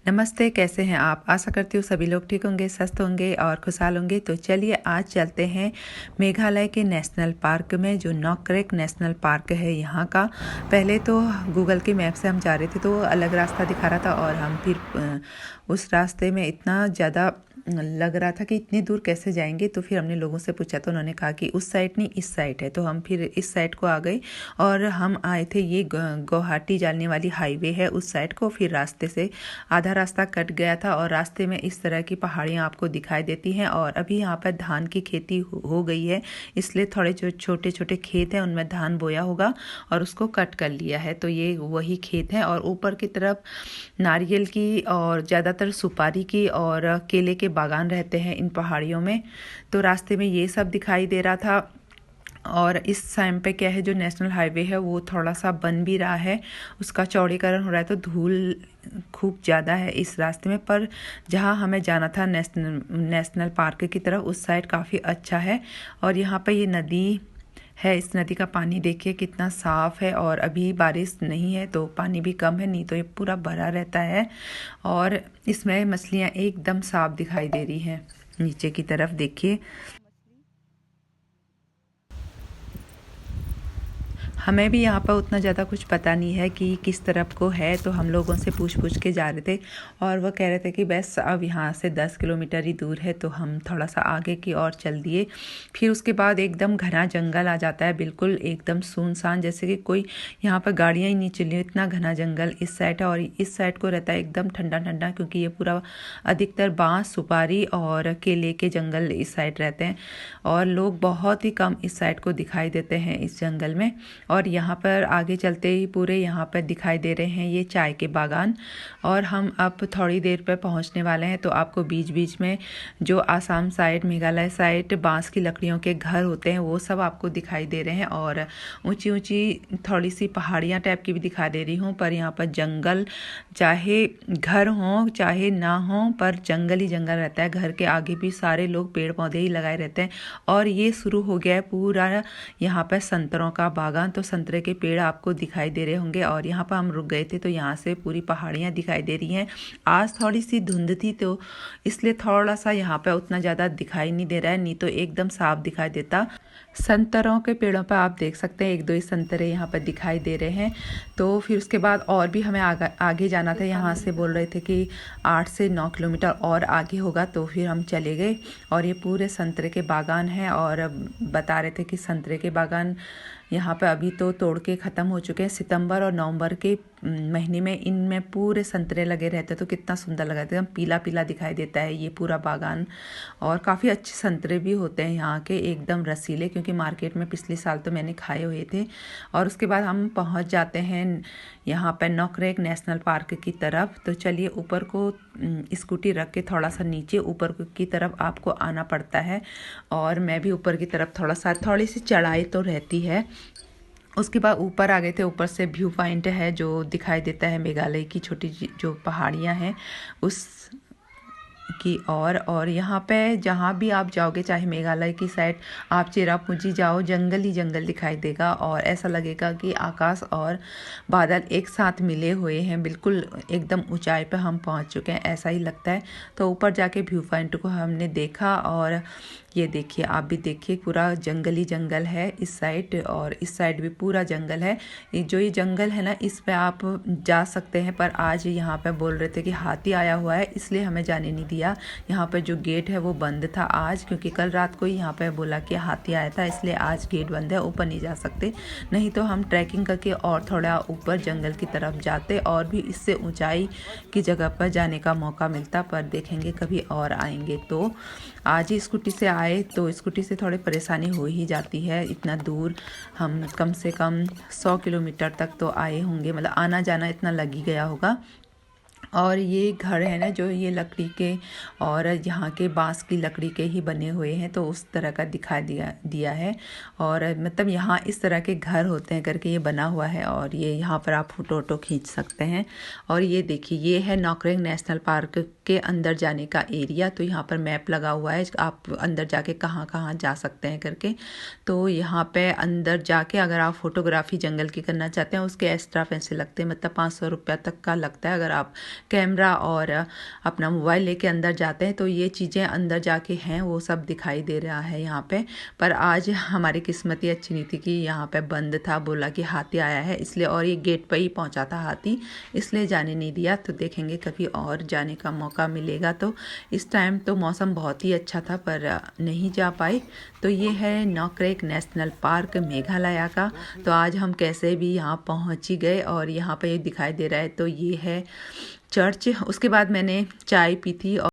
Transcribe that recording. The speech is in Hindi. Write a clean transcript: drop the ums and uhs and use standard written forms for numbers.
नमस्ते, कैसे हैं आप? आशा करती हूँ सभी लोग ठीक होंगे, स्वस्थ होंगे और खुशहाल होंगे। तो चलिए आज चलते हैं मेघालय के नेशनल पार्क में, जो नॉकरेक नेशनल पार्क है यहाँ का। पहले तो गूगल के मैप से हम जा रहे थे तो अलग रास्ता दिखा रहा था, और हम फिर उस रास्ते में इतना ज़्यादा लग रहा था कि इतनी दूर कैसे जाएंगे। तो फिर हमने लोगों से पूछा तो उन्होंने कहा कि उस साइड नहीं, इस साइड है। तो हम फिर इस साइड को आ गए और हम आए थे, ये गुवाहाटी जाने वाली हाईवे है उस साइड को। फिर रास्ते से आधा रास्ता कट गया था और रास्ते में इस तरह की पहाड़ियाँ आपको दिखाई देती हैं। और अभी यहाँ पर धान की खेती हो गई है, इसलिए थोड़े जो छोटे छोटे खेत हैं उनमें धान बोया होगा और उसको कट कर लिया है। तो ये वही खेत हैं, और ऊपर की तरफ नारियल की और ज़्यादातर सुपारी की और केले के बागान रहते हैं इन पहाड़ियों में। तो रास्ते में ये सब दिखाई दे रहा था। और इस टाइम पे क्या है, जो नेशनल हाईवे है वो थोड़ा सा बन भी रहा है, उसका चौड़ीकरण हो रहा है, तो धूल खूब ज़्यादा है इस रास्ते में। पर जहाँ हमें जाना था नेशनल पार्क की तरफ, उस साइड काफ़ी अच्छा है। और यहाँ पे ये नदी है, इस नदी का पानी देखिए कितना साफ़ है। और अभी बारिश नहीं है तो पानी भी कम है, नहीं तो ये पूरा भरा रहता है। और इसमें मछलियाँ एकदम साफ दिखाई दे रही हैं। नीचे की तरफ देखिए, हमें भी यहाँ पर उतना ज़्यादा कुछ पता नहीं है कि किस तरफ को है, तो हम लोगों से पूछ के जा रहे थे। और वह कह रहे थे कि बस अब यहाँ से 10 किलोमीटर ही दूर है, तो हम थोड़ा सा आगे की ओर चल दिए। फिर उसके बाद एकदम घना जंगल आ जाता है, बिल्कुल एकदम सुनसान, जैसे कि कोई यहाँ पर गाड़ियाँ ही नहीं चली, इतना घना जंगल इस साइड है। और इस साइड को रहता है एकदम ठंडा ठंडा, क्योंकि ये पूरा अधिकतर बाँस, सुपारी और केले के जंगल इस साइड रहते हैं। और लोग बहुत ही कम इस साइड को दिखाई देते हैं इस जंगल में। और यहाँ पर आगे चलते ही पूरे यहाँ पर दिखाई दे रहे हैं ये चाय के बागान। और हम अब थोड़ी देर पर पहुँचने वाले हैं। तो आपको बीच बीच में जो आसाम साइड, मेघालय साइड बांस की लकड़ियों के घर होते हैं वो सब आपको दिखाई दे रहे हैं। और ऊंची ऊंची थोड़ी सी पहाड़ियाँ टाइप की भी दिखाई दे रही हूँ। पर यहाँ पर जंगल, चाहे घर हों चाहे ना हों, पर जंगल ही जंगल रहता है। घर के आगे भी सारे लोग पेड़ पौधे ही लगाए रहते हैं। और ये शुरू हो गया है पूरा यहाँ पर संतरों का बागान। तो संतरे के पेड़ आपको दिखाई दे रहे होंगे। और यहाँ पर हम रुक गए थे तो यहाँ से पूरी पहाड़ियाँ दिखाई दे रही हैं। आज थोड़ी सी धुंध थी तो इसलिए थोड़ा सा यहाँ पर उतना ज़्यादा दिखाई नहीं दे रहा है, नहीं तो एकदम साफ दिखाई देता। संतरों के पेड़ों पर आप देख सकते हैं एक दो ही संतरे यहाँ पर दिखाई दे रहे हैं। तो फिर उसके बाद और भी हमें आगे जाना था। यहाँ से बोल रहे थे कि 8 से 9 किलोमीटर और आगे होगा। तो फिर हम चले गए और ये पूरे संतरे के बागान हैं। और बता रहे थे कि संतरे के बागान यहाँ पे अभी तो तोड़ के ख़त्म हो चुके हैं। सितंबर और नवंबर के महीने में इनमें पूरे संतरे लगे रहते हैं, तो कितना सुंदर लगा, एकदम पीला पीला दिखाई देता है ये पूरा बागान। और काफ़ी अच्छे संतरे भी होते हैं यहाँ के, एकदम रसीले, क्योंकि मार्केट में पिछले साल तो मैंने खाए हुए थे। और उसके बाद हम पहुँच जाते हैं यहाँ पर नॉकरेक नेशनल पार्क की तरफ। तो चलिए, ऊपर को स्कूटी रख के थोड़ा सा नीचे ऊपर की तरफ आपको आना पड़ता है। और मैं भी ऊपर की तरफ थोड़ी सी चढ़ाई तो रहती है। उसके बाद ऊपर आ गए थे। ऊपर से व्यू पॉइंट है जो दिखाई देता है मेघालय की छोटी जो पहाड़ियाँ हैं उस की। और यहाँ पे जहाँ भी आप जाओगे, चाहे मेघालय की साइड आप चेरापूंजी जाओ, जंगल ही जंगल दिखाई देगा। और ऐसा लगेगा कि आकाश और बादल एक साथ मिले हुए हैं, बिल्कुल एकदम ऊंचाई पे हम पहुँच चुके हैं, ऐसा ही लगता है। तो ऊपर जाके व्यू पॉइंट को हमने देखा। और ये देखिए, आप भी देखिए, पूरा जंगल ही जंगल है इस साइड, और इस साइड भी पूरा जंगल है। ये जंगल है ना, इस पे आप जा सकते हैं। पर आज यहाँ पे बोल रहे थे कि हाथी आया हुआ है, इसलिए हमें जाने नहीं दिया। यहाँ पे जो गेट है वो बंद था आज, क्योंकि कल रात को ही यहाँ पे बोला कि हाथी आया था, इसलिए आज गेट बंद है, ऊपर नहीं जा सकते। नहीं तो हम ट्रैकिंग करके और थोड़ा ऊपर जंगल की तरफ जाते और भी इससे ऊंचाई की जगह पर जाने का मौका मिलता। पर देखेंगे कभी और आएंगे। तो आज ही स्कूटी से आए तो स्कूटी से थोड़ी परेशानी हो ही जाती है। इतना दूर हम कम से कम 100 किलोमीटर तक तो आए होंगे, मतलब आना जाना इतना लग ही गया होगा। और ये घर है ना, जो ये लकड़ी के और यहाँ के बांस की लकड़ी के ही बने हुए हैं, तो उस तरह का दिखा दिया है। और मतलब यहाँ इस तरह के घर होते हैं करके ये बना हुआ है। और ये यहाँ पर आप फोटो वोटो खींच सकते हैं। और ये देखिए, ये है नॉकरेक नेशनल पार्क के अंदर जाने का एरिया। तो यहाँ पर मैप लगा हुआ है, आप अंदर जाके कहाँ कहाँ जा सकते हैं करके। तो यहाँ पे अंदर जाके अगर आप फोटोग्राफी जंगल की करना चाहते हैं उसके एक्स्ट्रा पैसे लगते हैं, मतलब 500 रुपया तक का लगता है अगर आप कैमरा और अपना मोबाइल लेके अंदर जाते हैं। तो ये चीज़ें अंदर जाके हैं वो सब दिखाई दे रहा है यहाँ पे। पर आज हमारी किस्मत ही अच्छी नहीं थी कि यहाँ पे बंद था, बोला कि हाथी आया है इसलिए, और ये गेट पे ही पहुँचा था हाथी, इसलिए जाने नहीं दिया। तो देखेंगे कभी और जाने का मौका मिलेगा। तो इस टाइम तो मौसम बहुत ही अच्छा था पर नहीं जा पाए। तो ये है नॉकरेक नेशनल पार्क मेघालय का। तो आज हम कैसे भी यहाँ पहुँच ही गए और यहाँ पे ये दिखाई दे रहा है तो ये है चर्च। उसके बाद मैंने चाय पी थी और